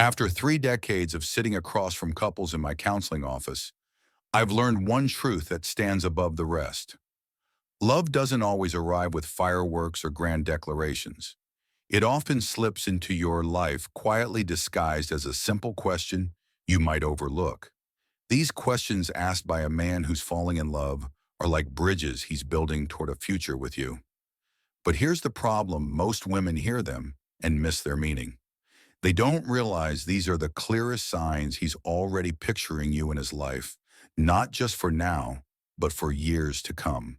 After 3 decades of sitting across from couples in my counseling office, I've learned one truth that stands above the rest. Love doesn't always arrive with fireworks or grand declarations. It often slips into your life quietly disguised as a simple question you might overlook. These questions asked by a man who's falling in love are like bridges he's building toward a future with you. But here's the problem: most women hear them and miss their meaning. They don't realize these are the clearest signs he's already picturing you in his life, not just for now, but for years to come.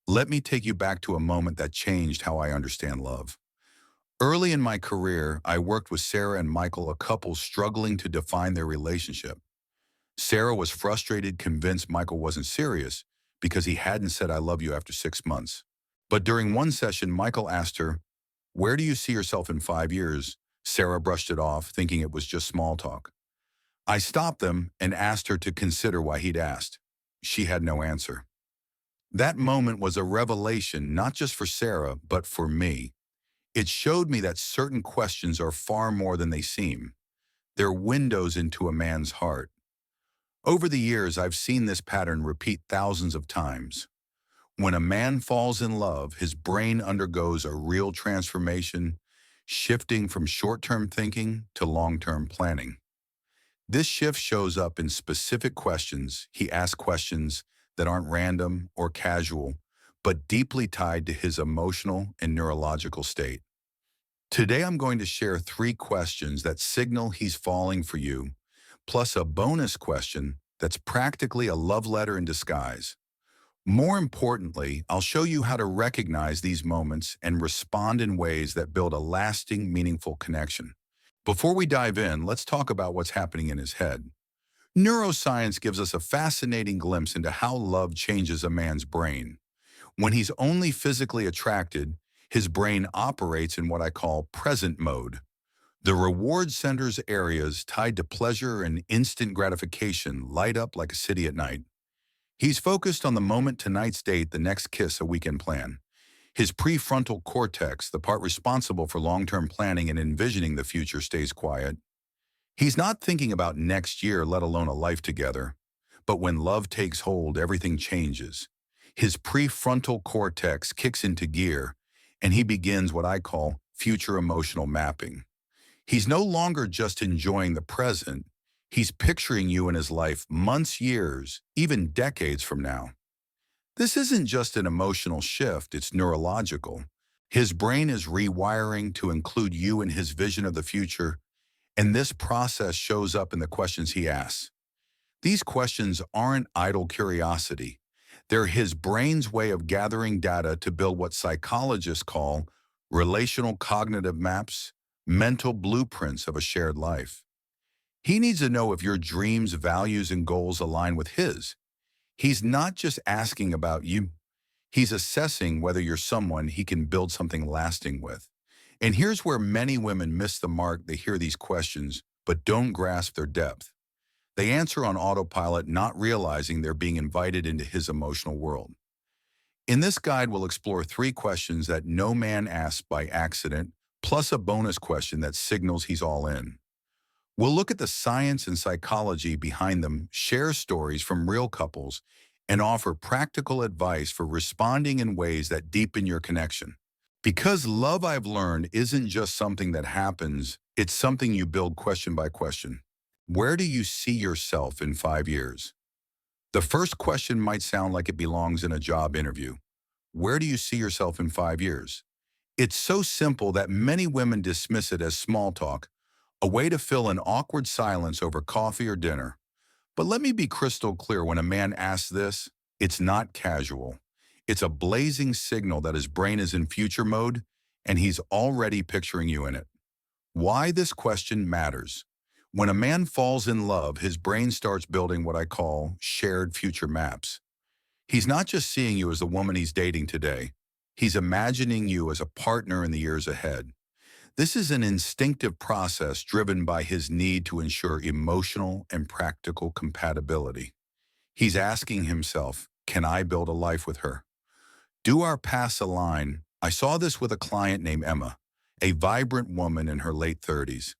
Let me take you back to a moment that changed how I understand love. Early in my career, I worked with Sarah and Michael, a couple struggling to define their relationship. Sarah was frustrated, convinced Michael wasn't serious because he hadn't said "I love you" after 6 months. But during one session, Michael asked her, "Where do you see yourself in 5 years?" Sarah brushed it off, thinking it was just small talk. I stopped them and asked her to consider why he'd asked. She had no answer. That moment was a revelation, not just for Sarah, but for me. It showed me that certain questions are far more than they seem. They're windows into a man's heart. Over the years, I've seen this pattern repeat thousands of times. When a man falls in love, his brain undergoes a real transformation, shifting from short-term thinking to long-term planning. This shift shows up in specific questions. He asks questions that aren't random or casual, but deeply tied to his emotional and neurological state. Today, I'm going to share 3 questions that signal he's falling for you, plus a bonus question that's practically a love letter in disguise. More importantly, I'll show you how to recognize these moments and respond in ways that build a lasting, meaningful connection. Before we dive in, let's talk about what's happening in his head. Neuroscience gives us a fascinating glimpse into how love changes a man's brain. When he's only physically attracted, his brain operates in what I call present mode. The reward centers areas tied to pleasure and instant gratification light up like a city at night. He's focused on the moment, tonight's date, the next kiss, a weekend plan. His prefrontal cortex, the part responsible for long-term planning and envisioning the future, stays quiet. He's not thinking about next year, let alone a life together. But when love takes hold, everything changes. His prefrontal cortex kicks into gear, and he begins what I call future emotional mapping. He's no longer just enjoying the present. He's picturing you in his life months, years, even decades from now. This isn't just an emotional shift, it's neurological. His brain is rewiring to include you in his vision of the future, and this process shows up in the questions he asks. These questions aren't idle curiosity. They're his brain's way of gathering data to build what psychologists call relational cognitive maps, mental blueprints of a shared life. He needs to know if your dreams, values, and goals align with his. He's not just asking about you. He's assessing whether you're someone he can build something lasting with. And here's where many women miss the mark. They hear these questions, but don't grasp their depth. They answer on autopilot, not realizing they're being invited into his emotional world. In this guide, we'll explore 3 questions that no man asks by accident, plus a bonus question that signals he's all in. We'll look at the science and psychology behind them, share stories from real couples, and offer practical advice for responding in ways that deepen your connection. Because love, I've learned, isn't just something that happens, it's something you build question by question. Where do you see yourself in 5 years? The first question might sound like it belongs in a job interview. Where do you see yourself in 5 years? It's so simple that many women dismiss it as small talk, a way to fill an awkward silence over coffee or dinner. But let me be crystal clear: when a man asks this, it's not casual. It's a blazing signal that his brain is in future mode and he's already picturing you in it. Why this question matters. When a man falls in love, his brain starts building what I call shared future maps. He's not just seeing you as the woman he's dating today. He's imagining you as a partner in the years ahead. This is an instinctive process driven by his need to ensure emotional and practical compatibility. He's asking himself, can I build a life with her? Do our paths align? I saw this with a client named Emma, a vibrant woman in her late 30s.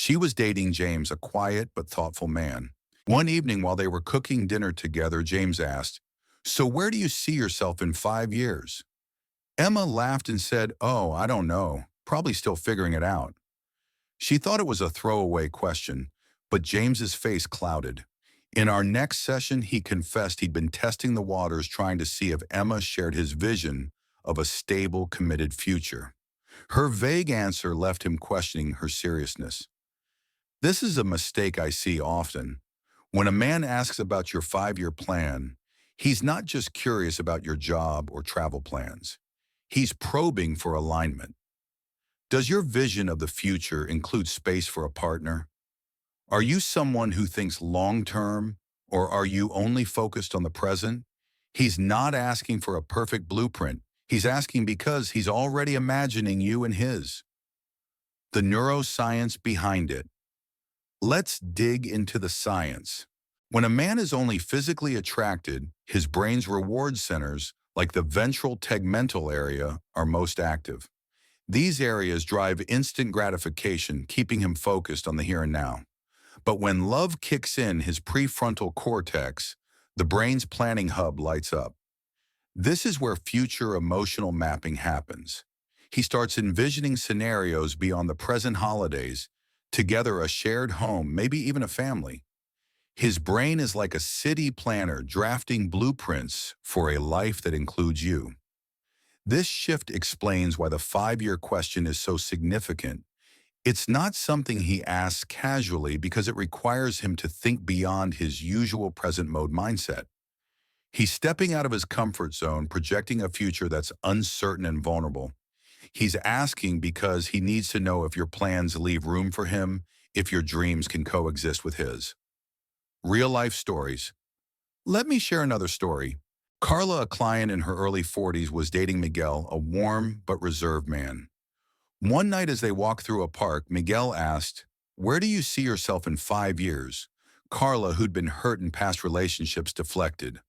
She was dating James, a quiet but thoughtful man. One evening while they were cooking dinner together, James asked, "So where do you see yourself in 5 years?" Emma laughed and said, "Oh, I don't know. Probably still figuring it out." She thought it was a throwaway question, but James's face clouded. In our next session, he confessed he'd been testing the waters trying to see if Emma shared his vision of a stable, committed future. Her vague answer left him questioning her seriousness. This is a mistake I see often. When a man asks about your 5-year plan, he's not just curious about your job or travel plans. He's probing for alignment. Does your vision of the future include space for a partner? Are you someone who thinks long-term, or are you only focused on the present? He's not asking for a perfect blueprint. He's asking because he's already imagining you and his. The neuroscience behind it. Let's dig into the science. When a man is only physically attracted, his brain's reward centers, like the ventral tegmental area, are most active. These areas drive instant gratification, keeping him focused on the here and now. But when love kicks in his prefrontal cortex, the brain's planning hub lights up. This is where future emotional mapping happens. He starts envisioning scenarios beyond the present holidays, together a shared home, maybe even a family. His brain is like a city planner drafting blueprints for a life that includes you. This shift explains why the 5-year question is so significant. It's not something he asks casually because it requires him to think beyond his usual present mode mindset. He's stepping out of his comfort zone, projecting a future that's uncertain and vulnerable. He's asking because he needs to know if your plans leave room for him, if your dreams can coexist with his. Real-life stories. Let me share another story. Carla, a client in her early 40s, was dating Miguel, a warm but reserved man. One night as they walked through a park, Miguel asked, "Where do you see yourself in 5 years?" Carla, who'd been hurt in past relationships, deflected.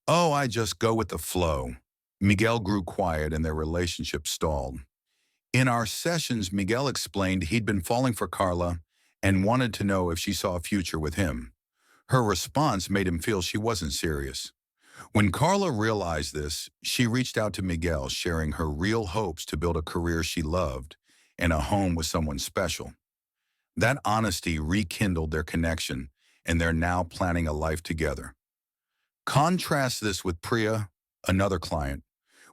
"Oh, I just go with the flow." Miguel grew quiet and their relationship stalled. In our sessions, Miguel explained he'd been falling for Carla and wanted to know if she saw a future with him. Her response made him feel she wasn't serious. When Carla realized this, she reached out to Miguel, sharing her real hopes to build a career she loved and a home with someone special. That honesty rekindled their connection, and they're now planning a life together. Contrast this with Priya, another client.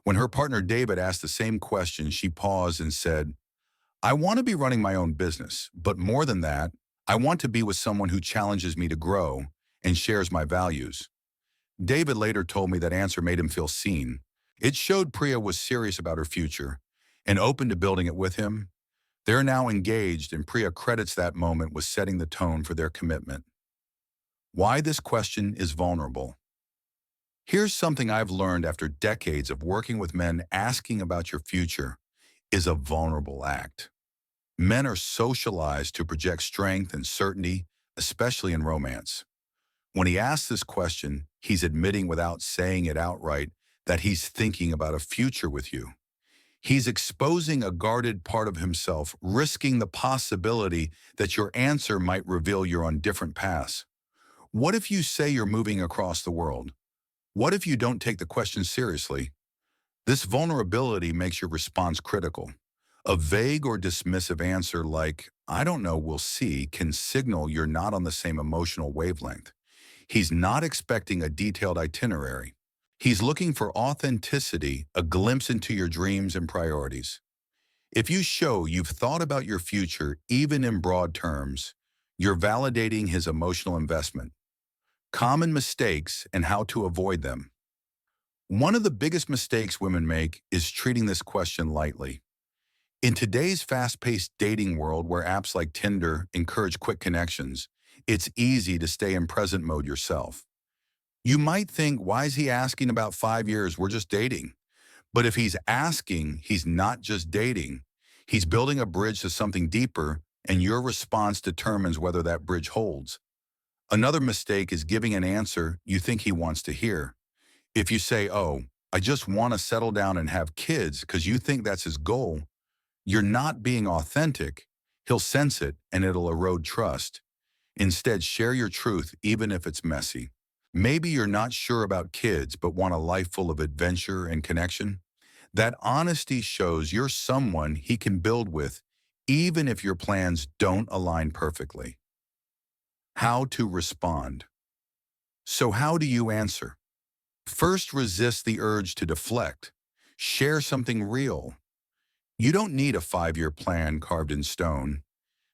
When her partner David asked the same question, she paused and said, "I want to be running my own business, but more than that, I want to be with someone who challenges me to grow and shares my values." David later told me that answer made him feel seen. It showed Priya was serious about her future and open to building it with him. They're now engaged, and Priya credits that moment with setting the tone for their commitment. Why this question is vulnerable. Here's something I've learned after decades of working with men. Asking about your future is a vulnerable act. Men are socialized to project strength and certainty, especially in romance. When he asks this question, he's admitting without saying it outright that he's thinking about a future with you. He's exposing a guarded part of himself, risking the possibility that your answer might reveal you're on different paths. What if you say you're moving across the world? What if you don't take the question seriously? This vulnerability makes your response critical. A vague or dismissive answer like, "I don't know, we'll see," can signal you're not on the same emotional wavelength. He's not expecting a detailed itinerary. He's looking for authenticity, a glimpse into your dreams and priorities. If you show you've thought about your future, even in broad terms, you're validating his emotional investment. Common mistakes and how to avoid them. One of the biggest mistakes women make is treating this question lightly. In today's fast-paced dating world where apps like Tinder encourage quick connections, it's easy to stay in present mode yourself. You might think, why is he asking about 5 years? We're just dating. But if he's asking, he's not just dating. He's building a bridge to something deeper, and your response determines whether that bridge holds. Another mistake is giving an answer you think he wants to hear. If you say, "Oh, I just want to settle down and have kids," because you think that's his goal, you're not being authentic. He'll sense it and it'll erode trust. Instead, share your truth even if it's messy. Maybe you're not sure about kids but want a life full of adventure and connection. That honesty shows you're someone he can build with, even if your plans don't align perfectly. How to respond. So how do you answer? First, resist the urge to deflect. Share something real. You don't need a 5-year plan carved in stone.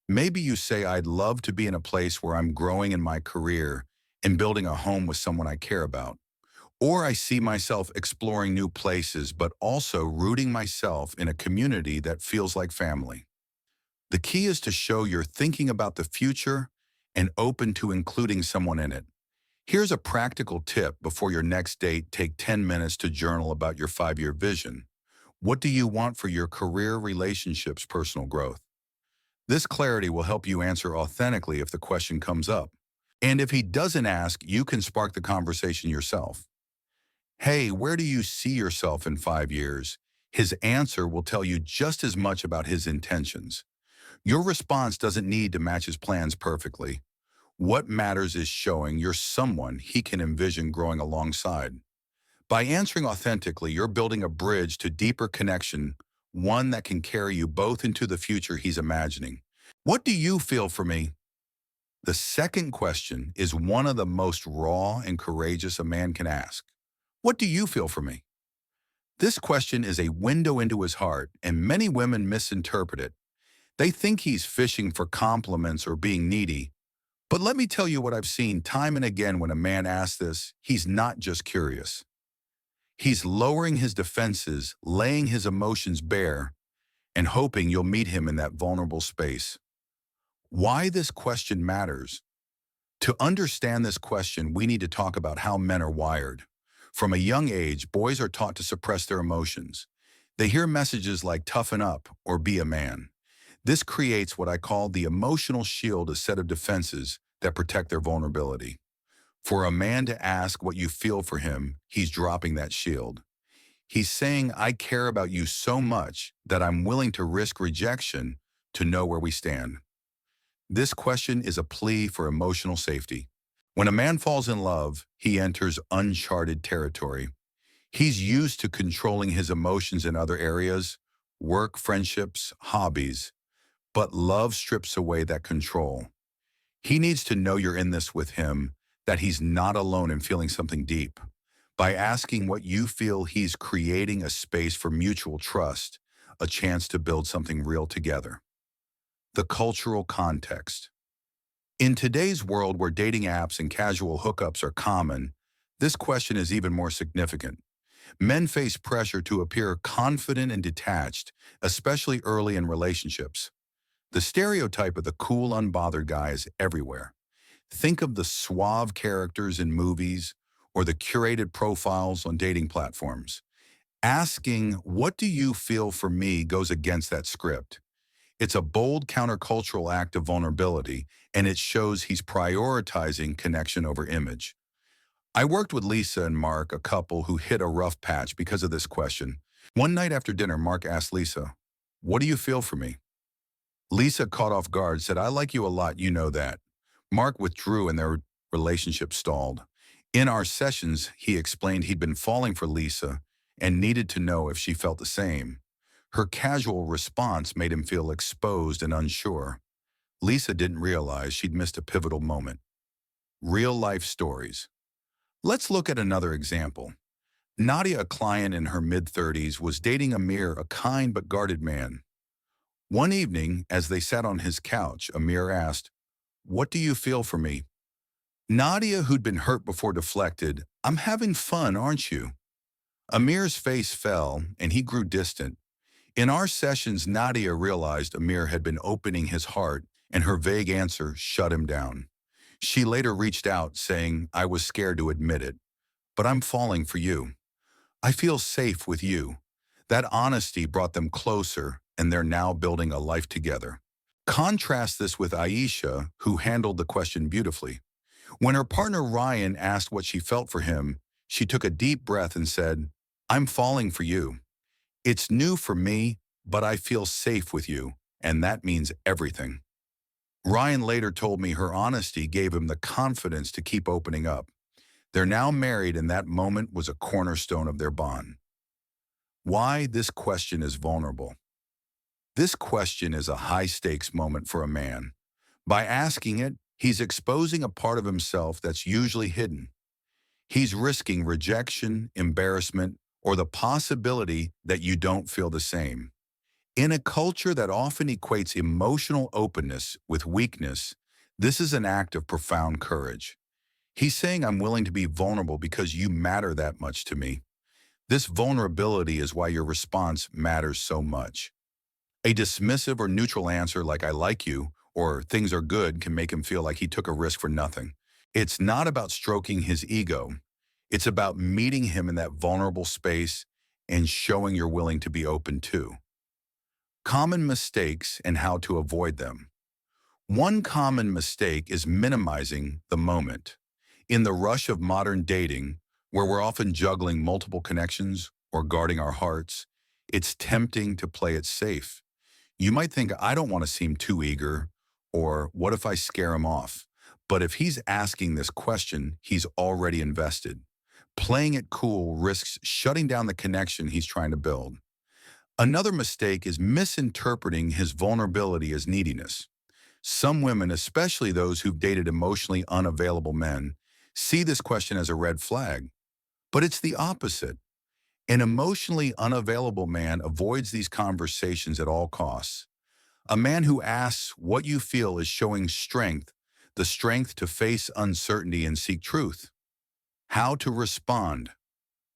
Maybe you say, I'd love to be in a place where I'm growing in my career and building a home with someone I care about. Or I see myself exploring new places, but also rooting myself in a community that feels like family. The key is to show you're thinking about the future and open to including someone in it. Here's a practical tip before your next date. Take 10 minutes to journal about your 5-year vision. What do you want for your career, relationships, personal growth? This clarity will help you answer authentically if the question comes up. And if he doesn't ask, you can spark the conversation yourself. Hey, where do you see yourself in 5 years? His answer will tell you just as much about his intentions. Your response doesn't need to match his plans perfectly. What matters is showing you're someone he can envision growing alongside. By answering authentically, you're building a bridge to deeper connection, one that can carry you both into the future he's imagining. What do you feel for me? The second question is one of the most raw and courageous a man can ask. What do you feel for me? This question is a window into his heart, and many women misinterpret it. They think he's fishing for compliments or being needy. But let me tell you what I've seen time and again when a man asks this, he's not just curious. He's lowering his defenses, laying his emotions bare, and hoping you'll meet him in that vulnerable space. Why this question matters? To understand this question, we need to talk about how men are wired. From a young age, boys are taught to suppress their emotions. They hear messages like toughen up or be a man. This creates what I call the emotional shield, a set of defenses that protect their vulnerability. For a man to ask what you feel for him, he's dropping that shield. He's saying, I care about you so much that I'm willing to risk rejection to know where we stand. This question is a plea for emotional safety. When a man falls in love, he enters uncharted territory. He's used to controlling his emotions in other areas, work, friendships, hobbies, but love strips away that control. He needs to know you're in this with him, that he's not alone in feeling something deep. By asking what you feel, he's creating a space for mutual trust, a chance to build something real together. The cultural context. In today's world where dating apps and casual hookups are common, this question is even more significant. Men face pressure to appear confident and detached, especially early in relationships. The stereotype of the cool, unbothered guy is everywhere. Think of the suave characters in movies or the curated profiles on dating platforms. Asking, what do you feel for me, goes against that script. It's a bold countercultural act of vulnerability, and it shows he's prioritizing connection over image. I worked with Lisa and Mark, a couple who hit a rough patch because of this question. One night after dinner, Mark asked Lisa, what do you feel for me? Lisa, caught off guard, said, I like you a lot, you know that. Mark withdrew and their relationship stalled. In our sessions, he explained he'd been falling for Lisa and needed to know if she felt the same. Her casual response made him feel exposed and unsure. Lisa didn't realize she'd missed a pivotal moment. Real-life stories. Let's look at another example. Nadia, a client in her mid-30s, was dating Amir, a kind but guarded man. One evening, as they sat on his couch, Amir asked, what do you feel for me? Nadia, who'd been hurt before, deflected, I'm having fun, aren't you? Amir's face fell, and he grew distant. In our sessions, Nadia realized Amir had been opening his heart, and her vague answer shut him down. She later reached out, saying, I was scared to admit it, but I'm falling for you. I feel safe with you. That honesty brought them closer, and they're now building a life together. Contrast this with Aisha, who handled the question beautifully. When her partner Ryan asked what she felt for him, she took a deep breath and said, I'm falling for you. It's new for me, but I feel safe with you. and that means everything. Ryan later told me her honesty gave him the confidence to keep opening up. They're now married, and that moment was a cornerstone of their bond. Why this question is vulnerable? This question is a high-stakes moment for a man. By asking it, he's exposing a part of himself that's usually hidden. He's risking rejection, embarrassment, or the possibility that you don't feel the same. In a culture that often equates emotional openness with weakness, this is an act of profound courage. He's saying, I'm willing to be vulnerable because you matter that much to me. This vulnerability is why your response matters so much. A dismissive or neutral answer like I like you or things are good can make him feel like he took a risk for nothing. It's not about stroking his ego. It's about meeting him in that vulnerable space and showing you're willing to be open too. Common mistakes and how to avoid them. One common mistake is minimizing the moment. In the rush of modern dating, where we're often juggling multiple connections or guarding our hearts, it's tempting to play it safe. You might think, I don't want to seem too eager, or what if I scare him off? But if he's asking this question, he's already invested. Playing it cool risks shutting down the connection he's trying to build. Another mistake is misinterpreting his vulnerability as neediness. Some women, especially those who've dated emotionally unavailable men, see this question as a red flag. But it's the opposite. An emotionally unavailable man avoids these conversations at all costs. A man who asks what you feel is showing strength, the strength to face uncertainty and seek truth. How to respond.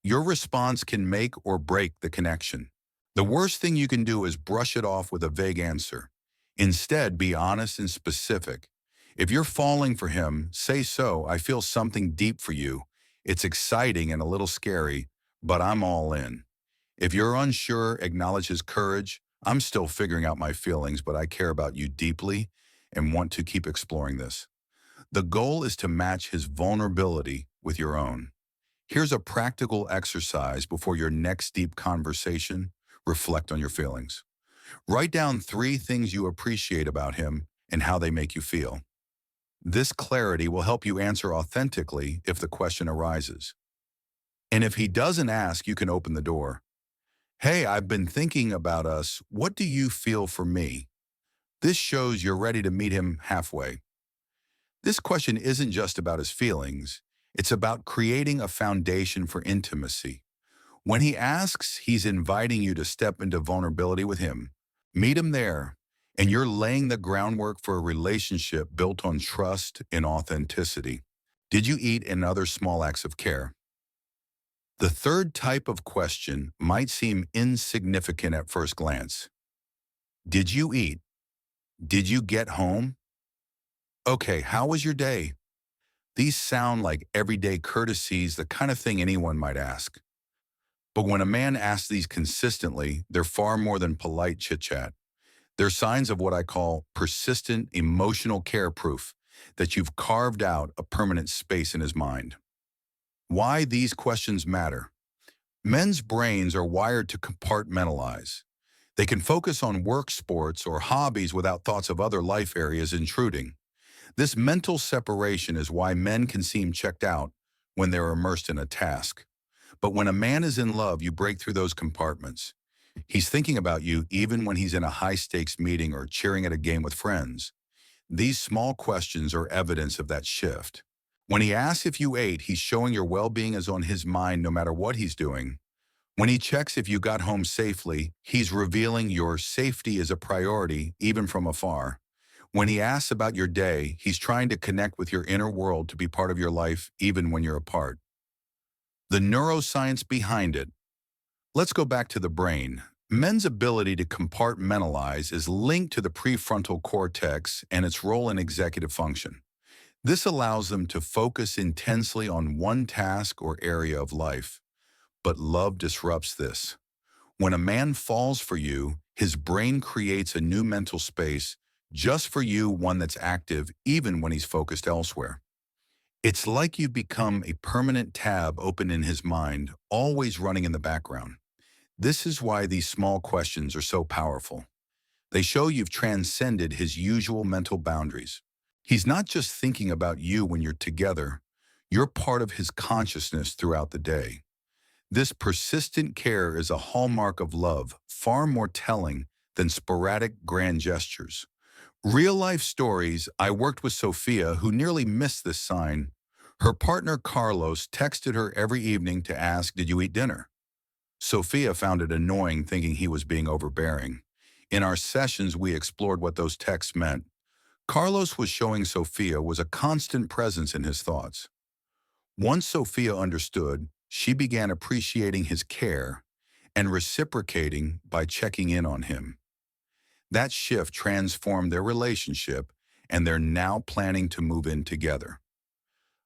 Your response can make or break the connection. The worst thing you can do is brush it off with a vague answer. Instead, be honest and specific. If you're falling for him, say so. I feel something deep for you. It's exciting and a little scary, but I'm all in. If you're unsure, acknowledge his courage. I'm still figuring out my feelings, but I care about you deeply and want to keep exploring this. The goal is to match his vulnerability with your own. Here's a practical exercise before your next deep conversation. Reflect on your feelings. Write down 3 things you appreciate about him and how they make you feel. This clarity will help you answer authentically if the question arises. And if he doesn't ask, you can open the door. Hey, I've been thinking about us. What do you feel for me? This shows you're ready to meet him halfway. This question isn't just about his feelings. It's about creating a foundation for intimacy. When he asks, he's inviting you to step into vulnerability with him. Meet him there, and you're laying the groundwork for a relationship built on trust and authenticity. Did you eat, and other small acts of care? The third type of question might seem insignificant at first glance. Did you eat? Did you get home? Okay, how was your day? These sound like everyday courtesies, the kind of thing anyone might ask. But when a man asks these consistently, they're far more than polite chit-chat. They're signs of what I call persistent emotional care proof, that you've carved out a permanent space in his mind. Why these questions matter. Men's brains are wired to compartmentalize. They can focus on work, sports, or hobbies without thoughts of other life areas intruding. This mental separation is why men can seem checked out when they're immersed in a task. But when a man is in love, you break through those compartments. He's thinking about you even when he's in a high-stakes meeting or cheering at a game with friends. These small questions are evidence of that shift. When he asks if you ate, he's showing your well-being is on his mind no matter what he's doing. When he checks if you got home safely, he's revealing your safety is a priority, even from afar. When he asks about your day, he's trying to connect with your inner world to be part of your life, even when you're apart. The neuroscience behind it. Let's go back to the brain. Men's ability to compartmentalize is linked to the prefrontal cortex and its role in executive function. This allows them to focus intensely on one task or area of life. But love disrupts this. When a man falls for you, his brain creates a new mental space just for you, one that's active even when he's focused elsewhere. It's like you've become a permanent tab open in his mind, always running in the background. This is why these small questions are so powerful. They show you've transcended his usual mental boundaries. He's not just thinking about you when you're together, you're part of his consciousness throughout the day. This persistent care is a hallmark of love, far more telling than sporadic grand gestures. Real-life stories. I worked with Sophia, who nearly missed this sign. Her partner, Carlos, texted her every evening to ask, "Did you eat dinner?" Sophia found it annoying, thinking he was being overbearing. In our sessions, we explored what those texts meant. Carlos was showing Sophia was a constant presence in his thoughts. Once Sophia understood, she began appreciating his care and reciprocating by checking in on him. That shift transformed their relationship, and they're now planning to move in together.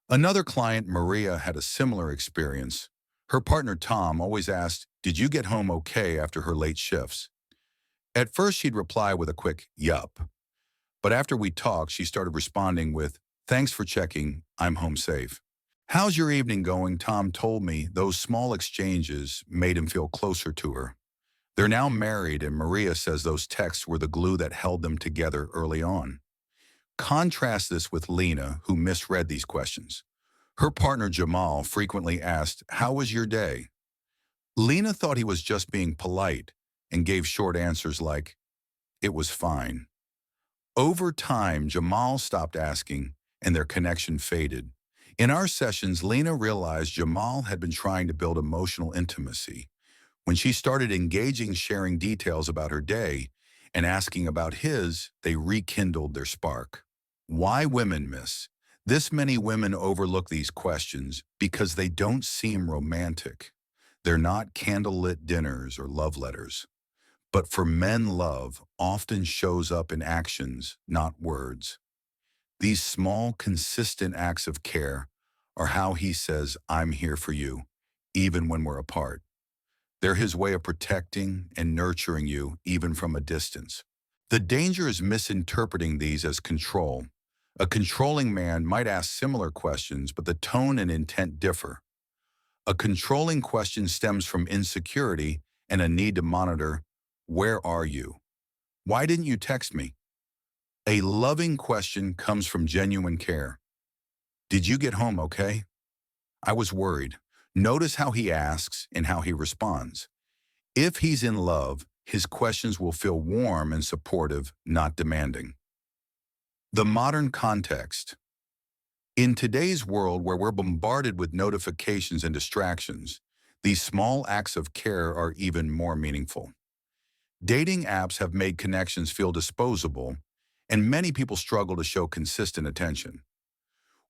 Another client, Maria, had a similar experience. Her partner, Tom, always asked, "Did you get home okay?" after her late shifts. At first, she'd reply with a quick, "Yup." But after we talked, she started responding with, "Thanks for checking. I'm home safe." "How's your evening going?" Tom told me those small exchanges made him feel closer to her. They're now married, and Maria says those texts were the glue that held them together early on. Contrast this with Lena, who misread these questions. Her partner, Jamal, frequently asked, "How was your day?" Lena thought he was just being polite and gave short answers like, "It was fine." Over time, Jamal stopped asking, and their connection faded. In our sessions, Lena realized Jamal had been trying to build emotional intimacy. When she started engaging, sharing details about her day, and asking about his, they rekindled their spark. Why women miss? This many women overlook these questions because they don't seem romantic. They're not candlelit dinners or love letters. But for men, love often shows up in actions, not words. These small, consistent acts of care are how he says, "I'm here for you," even when we're apart. They're his way of protecting and nurturing you, even from a distance. The danger is misinterpreting these as control. A controlling man might ask similar questions, but the tone and intent differ. A controlling question stems from insecurity and a need to monitor, "Where are you? Why didn't you text me?" A loving question comes from genuine care. "Did you get home okay? I was worried." Notice how he asks and how he responds. If he's in love, his questions will feel warm and supportive, not demanding. The modern context. In today's world where we're bombarded with notifications and distractions, these small acts of care are even more meaningful. Dating apps have made connections feel disposable, and many people struggle to show consistent attention.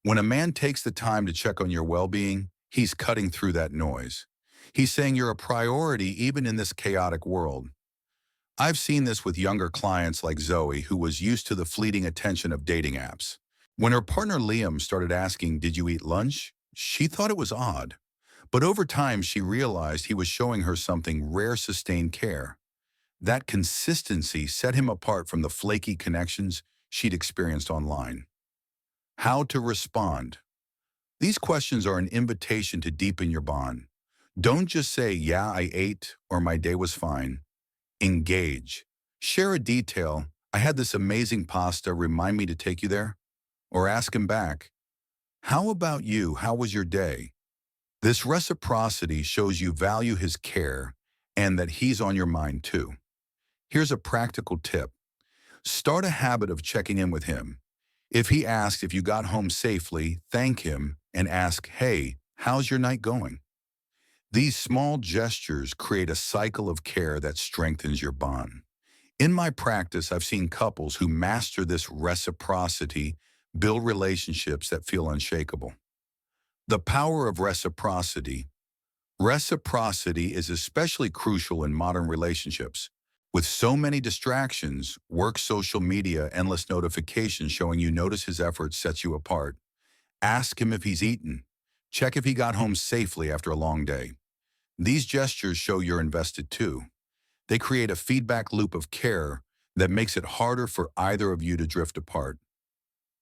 When a man takes the time to check on your well-being, he's cutting through that noise. He's saying you're a priority even in this chaotic world. I've seen this with younger clients like Zoe, who was used to the fleeting attention of dating apps. When her partner Liam started asking, "Did you eat lunch?" she thought it was odd. But over time, she realized he was showing her something rare, sustained care. That consistency set him apart from the flaky connections she'd experienced online. How to respond. These questions are an invitation to deepen your bond. Don't just say, "Yeah, I ate," or "My day was fine." Engage. Share a detail. "I had this amazing pasta, remind me to take you there?" Or ask him back, "How about you? How was your day?" This reciprocity shows you value his care and that he's on your mind too. Here's a practical tip. Start a habit of checking in with him. If he asks if you got home safely, thank him and ask, "Hey, how's your night going?" These small gestures create a cycle of care that strengthens your bond. In my practice, I've seen couples who master this reciprocity build relationships that feel unshakable. The power of reciprocity. Reciprocity is especially crucial in modern relationships. With so many distractions, work, social media, endless notifications showing you notice his efforts sets you apart. Ask him if he's eaten. Check if he got home safely after a long day. These gestures show you're invested too. They create a feedback loop of care that makes it harder for either of you to drift apart.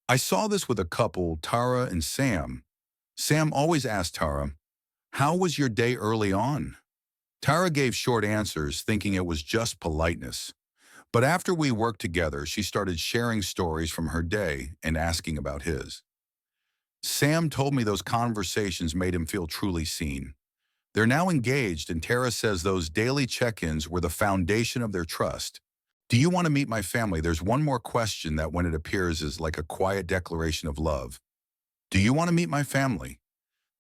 I saw this with a couple, Tara and Sam. Sam always asked Tara, "How was your day early on?" Tara gave short answers, thinking it was just politeness. But after we worked together, she started sharing stories from her day and asking about his. Sam told me those conversations made him feel truly seen. They're now engaged, and Tara says those daily check-ins were the foundation of their trust. Do you want to meet my family? There's one more question that when it appears is like a quiet declaration of love. Do you want to meet my family?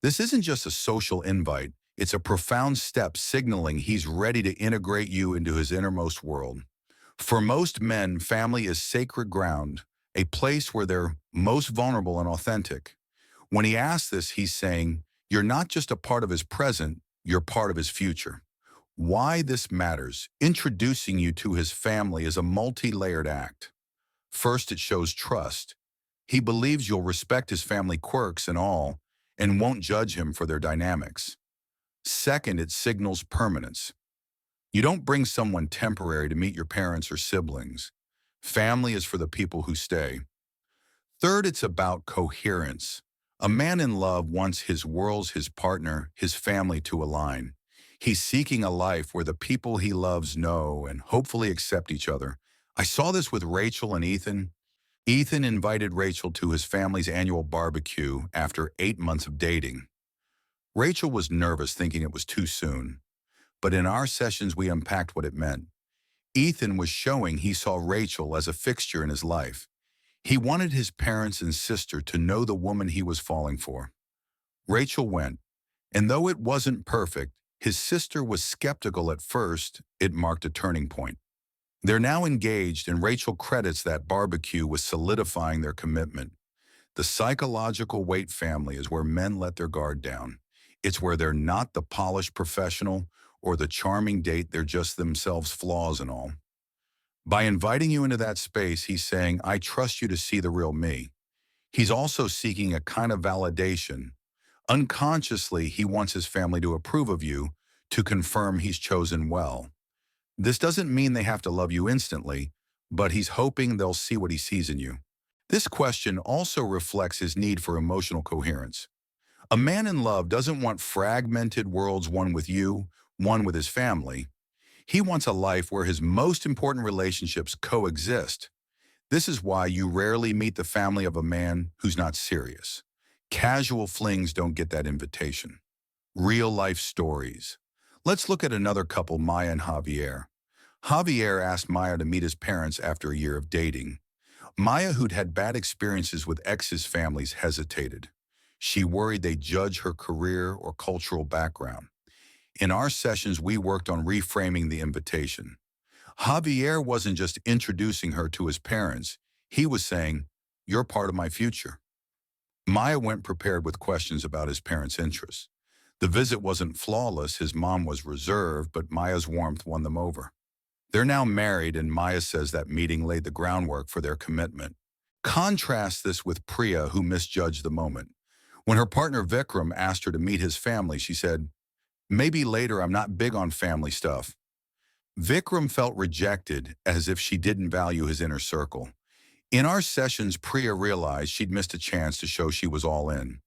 This isn't just a social invite. It's a profound step signaling he's ready to integrate you into his innermost world. For most men, family is sacred ground, a place where they're most vulnerable and authentic. When he asks this, he's saying, you're not just a part of his present, you're part of his future. Why this matters: introducing you to his family is a multi-layered act. First, it shows trust. He believes you'll respect his family quirks and all, and won't judge him for their dynamics. Second, it signals permanence. You don't bring someone temporary to meet your parents or siblings. Family is for the people who stay. Third, it's about coherence. A man in love wants his worlds, his partner, his family to align. He's seeking a life where the people he loves know and hopefully accept each other. I saw this with Rachel and Ethan. Ethan invited Rachel to his family's annual barbecue after 8 months of dating. Rachel was nervous, thinking it was too soon. But in our sessions, we unpacked what it meant. Ethan was showing he saw Rachel as a fixture in his life. He wanted his parents and sister to know the woman he was falling for. Rachel went, and though it wasn't perfect, his sister was skeptical at first. It marked a turning point. They're now engaged, and Rachel credits that barbecue with solidifying their commitment. The psychological weight family is where men let their guard down. It's where they're not the polished professional or the charming date, they're just themselves, flaws and all. By inviting you into that space, he's saying, I trust you to see the real me. He's also seeking a kind of validation. Unconsciously, he wants his family to approve of you, to confirm he's chosen well. This doesn't mean they have to love you instantly, but he's hoping they'll see what he sees in you. This question also reflects his need for emotional coherence. A man in love doesn't want fragmented worlds, one with you, one with his family. He wants a life where his most important relationships coexist. This is why you rarely meet the family of a man who's not serious. Casual flings don't get that invitation. Real-life stories. Let's look at another couple, Maya and Javier. Javier asked Maya to meet his parents after a year of dating. Maya, who'd had bad experiences with exes' families, hesitated. She worried they'd judge her career or cultural background. In our sessions, we worked on reframing the invitation. Javier wasn't just introducing her to his parents. He was saying, you're part of my future. Maya went prepared with questions about his parents' interests. The visit wasn't flawless. His mom was reserved, but Maya's warmth won them over. They're now married, and Maya says that meeting laid the groundwork for their commitment. Contrast this with Priya, who misjudged the moment. When her partner Vikram asked her to meet his family, she said, maybe later, I'm not big on family stuff. Vikram felt rejected, as if she didn't value his inner circle. In our sessions, Priya realized she'd missed a chance to show she was all in.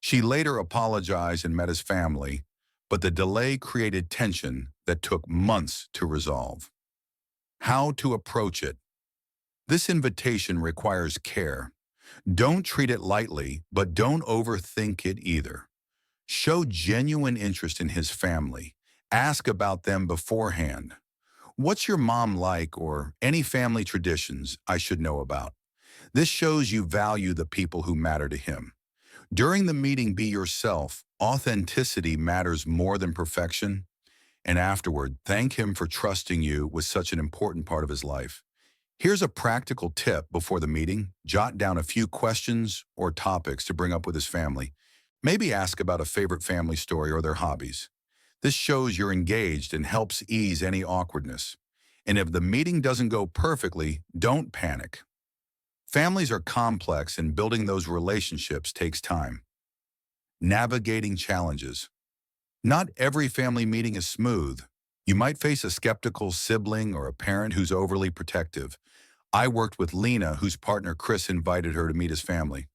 She later apologized and met his family, but the delay created tension that took months to resolve. How to approach it? This invitation requires care. Don't treat it lightly, but don't overthink it either. Show genuine interest in his family. Ask about them beforehand. What's your mom like, or any family traditions I should know about? This shows you value the people who matter to him. During the meeting, be yourself. Authenticity matters more than perfection. And afterward, thank him for trusting you with such an important part of his life. Here's a practical tip before the meeting. Jot down a few questions or topics to bring up with his family. Maybe ask about a favorite family story or their hobbies. This shows you're engaged and helps ease any awkwardness. And if the meeting doesn't go perfectly, don't panic. Families are complex, and building those relationships takes time. Navigating challenges. Not every family meeting is smooth. You might face a skeptical sibling or a parent who's overly protective. I worked with Lena, whose partner Chris invited her to meet his family.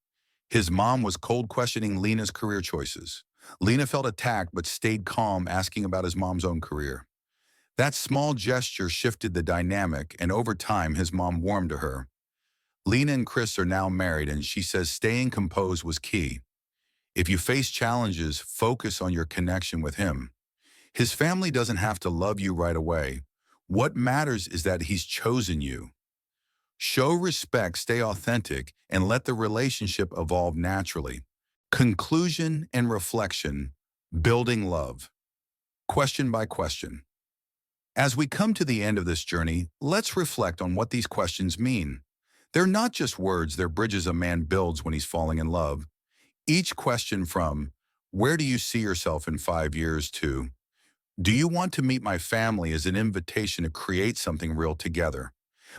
His mom was cold questioning Lena's career choices. Lena felt attacked but stayed calm, asking about his mom's own career. That small gesture shifted the dynamic, and over time, his mom warmed to her. Lena and Chris are now married, and she says staying composed was key. If you face challenges, focus on your connection with him. His family doesn't have to love you right away. What matters is that he's chosen you. Show respect, stay authentic, and let the relationship evolve naturally. Conclusion and reflection, building love. Question by question. As we come to the end of this journey, let's reflect on what these questions mean. They're not just words, they're bridges a man builds when he's falling in love. Each question from, where do you see yourself in 5 years to, do you want to meet my family is an invitation to create something real together.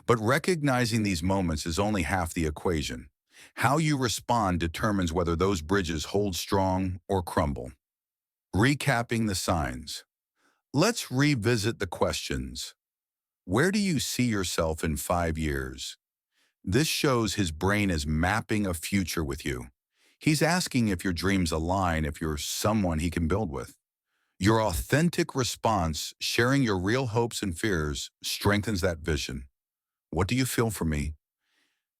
But recognizing these moments is only half the equation. How you respond determines whether those bridges hold strong or crumble. Recapping the signs. Let's revisit the questions. Where do you see yourself in 5 years? This shows his brain is mapping a future with you. He's asking if your dreams align, if you're someone he can build with. Your authentic response, sharing your real hopes and fears, strengthens that vision. What do you feel for me?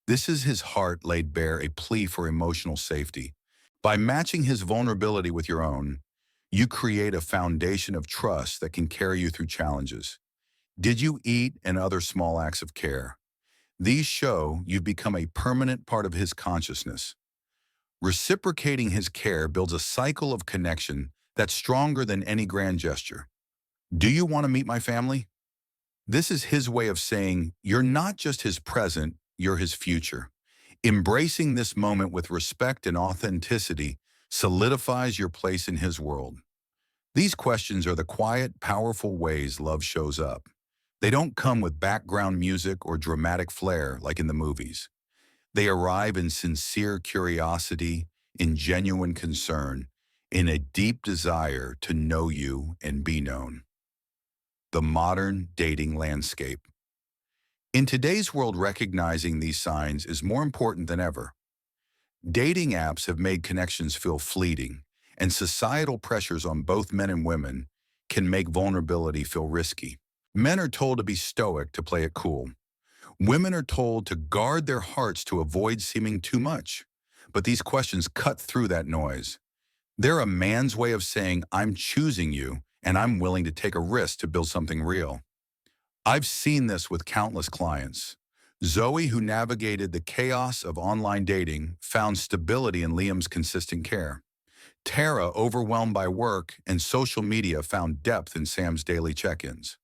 This is his heart laid bare, a plea for emotional safety. By matching his vulnerability with your own, you create a foundation of trust that can carry you through challenges. Did you eat and other small acts of care? These show you've become a permanent part of his consciousness. Reciprocating his care builds a cycle of connection that's stronger than any grand gesture. Do you want to meet my family? This is his way of saying you're not just his present, you're his future. Embracing this moment with respect and authenticity solidifies your place in his world. These questions are the quiet, powerful ways love shows up. They don't come with background music or dramatic flair like in the movies. They arrive in sincere curiosity, in genuine concern, in a deep desire to know you and be known. The modern dating landscape. In today's world, recognizing these signs is more important than ever. Dating apps have made connections feel fleeting, and societal pressures on both men and women can make vulnerability feel risky. Men are told to be stoic, to play it cool. Women are told to guard their hearts to avoid seeming too much. But these questions cut through that noise. They're a man's way of saying, I'm choosing you, and I'm willing to take a risk to build something real. I've seen this with countless clients. Zoe, who navigated the chaos of online dating, found stability in Liam's consistent care. Tara, overwhelmed by work and social media, found depth in Sam's daily check-ins.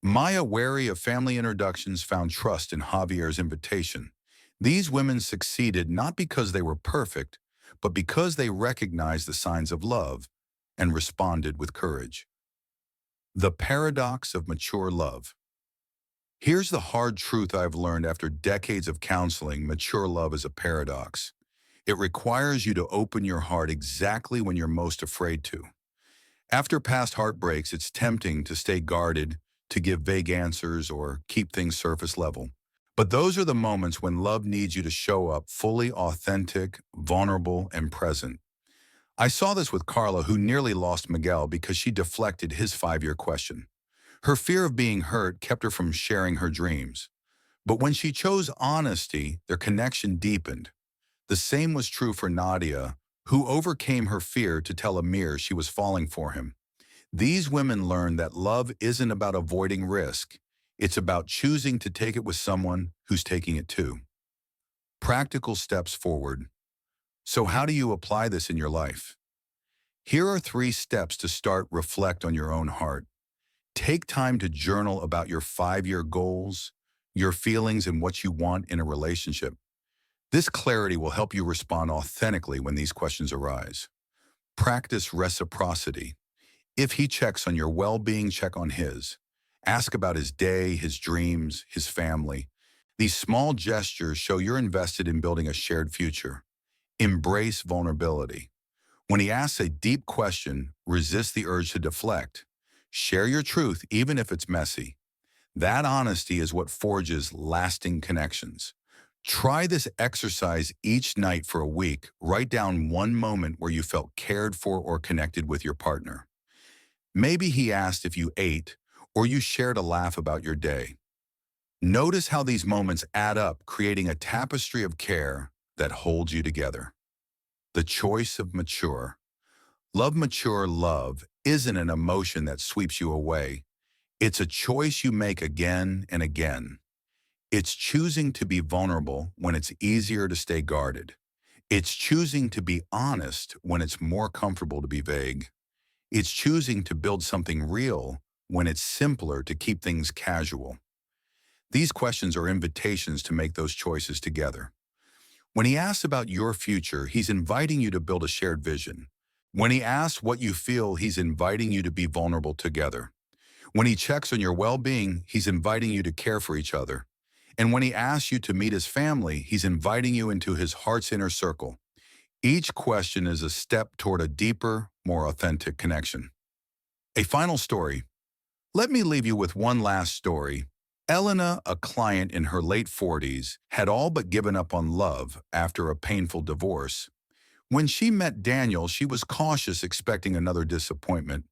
Maya, wary of family introductions, found trust in Javier's invitation. These women succeeded not because they were perfect, but because they recognized the signs of love and responded with courage. The paradox of mature love. Here's the hard truth I've learned after decades of counseling: mature love is a paradox. It requires you to open your heart exactly when you're most afraid to. After past heartbreaks, it's tempting to stay guarded, to give vague answers, or keep things surface level. But those are the moments when love needs you to show up fully authentic, vulnerable, and present. I saw this with Carla, who nearly lost Miguel because she deflected his 5-year question. Her fear of being hurt kept her from sharing her dreams. But when she chose honesty, their connection deepened. The same was true for Nadia, who overcame her fear to tell Amir she was falling for him. These women learned that love isn't about avoiding risk. It's about choosing to take it with someone who's taking it too. Practical steps forward. So how do you apply this in your life? Here are 3 steps to start. Reflect on your own heart. Take time to journal about your 5-year goals, your feelings, and what you want in a relationship. This clarity will help you respond authentically when these questions arise. Practice reciprocity. If he checks on your well-being, check on his. Ask about his day, his dreams, his family. These small gestures show you're invested in building a shared future. Embrace vulnerability. When he asks a deep question, resist the urge to deflect. Share your truth, even if it's messy. That honesty is what forges lasting connections. Try this exercise each night for a week. Write down one moment where you felt cared for or connected with your partner. Maybe he asked if you ate, or you shared a laugh about your day. Notice how these moments add up, creating a tapestry of care that holds you together. The choice of mature. Mature love isn't an emotion that sweeps you away. It's a choice you make again and again. It's choosing to be vulnerable when it's easier to stay guarded. It's choosing to be honest when it's more comfortable to be vague. It's choosing to build something real when it's simpler to keep things casual. These questions are invitations to make those choices together. When he asks about your future, he's inviting you to build a shared vision. When he asks what you feel, he's inviting you to be vulnerable together. When he checks on your well-being, he's inviting you to care for each other. And when he asks you to meet his family, he's inviting you into his heart's inner circle. Each question is a step toward a deeper, more authentic connection. A final story. Let me leave you with one last story. Elena, a client in her late 40s, had all but given up on love after a painful divorce. When she met Daniel, she was cautious, expecting another disappointment.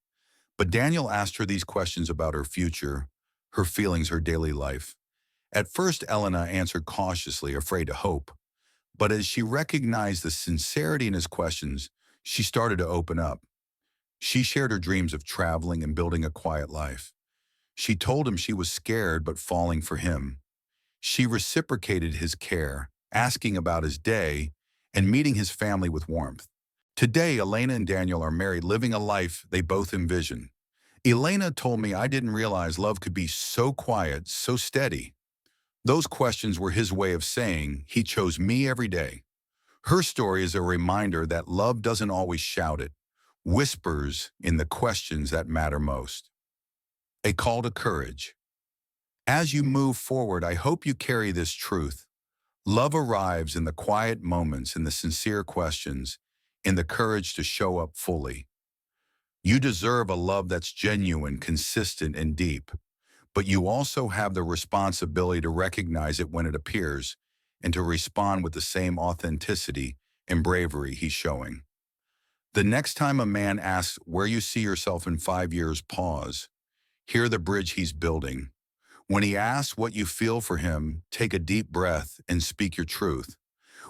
But Daniel asked her these questions about her future, her feelings, her daily life. At first, Elena answered cautiously, afraid to hope. But as she recognized the sincerity in his questions, she started to open up. She shared her dreams of traveling and building a quiet life. She told him she was scared but falling for him. She reciprocated his care, asking about his day and meeting his family with warmth. Today, Elena and Daniel are married, living a life they both envision. Elena told me, "I didn't realize love could be so quiet, so steady." Those questions were his way of saying he chose me every day. Her story is a reminder that love doesn't always shout it, whispers in the questions that matter most. A call to courage. As you move forward, I hope you carry this truth. Love arrives in the quiet moments, in the sincere questions, in the courage to show up fully. You deserve a love that's genuine, consistent, and deep, but you also have the responsibility to recognize it when it appears and to respond with the same authenticity and bravery he's showing. The next time a man asks where you see yourself in 5 years, pause. Hear the bridge he's building. When he asks what you feel for him, take a deep breath and speak your truth.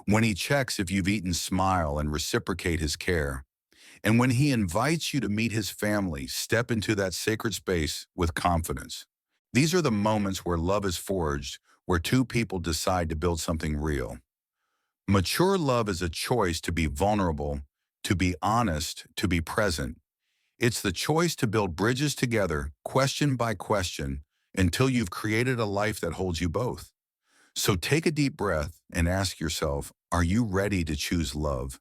When he checks if you've eaten, smile and reciprocate his care. And when he invites you to meet his family, step into that sacred space with confidence. These are the moments where love is forged, where two people decide to build something real. Mature love is a choice to be vulnerable, to be honest, to be present. It's the choice to build bridges together, question by question, until you've created a life that holds you both. So take a deep breath and ask yourself, are you ready to choose love?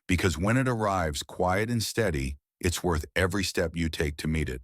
Because when it arrives quiet and steady, it's worth every step you take to meet it.